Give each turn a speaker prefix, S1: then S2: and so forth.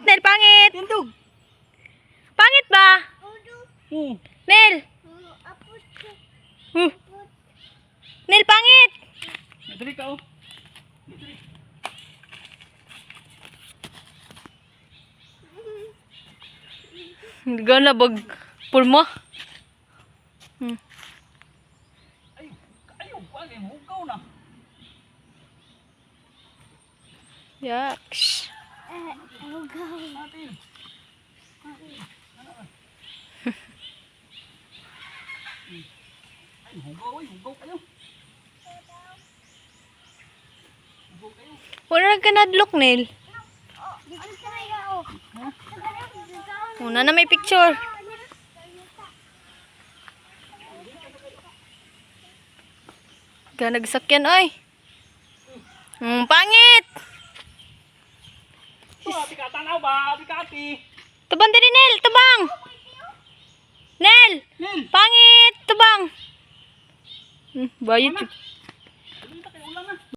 S1: pangit, Nel, pangit.
S2: Tindog.
S1: Pangit ba? Nel. Nel, pangit.
S2: Dali ka, oh.
S1: Gana bag pulmo.
S2: Ayaw, pag hugaw na.
S1: Yaks.
S2: Natin. Ay, hugaw kayo. Hugaw kayo.
S1: Wala ka nadlok, Nel. Una na may picture. Nagsakyan, oy. Pangit.
S2: Bika tanaw ba? Bikati.
S1: Tubang din, Nel. Tubang. Nel.
S2: Nel.
S1: Pangit. Tubang. Bayot.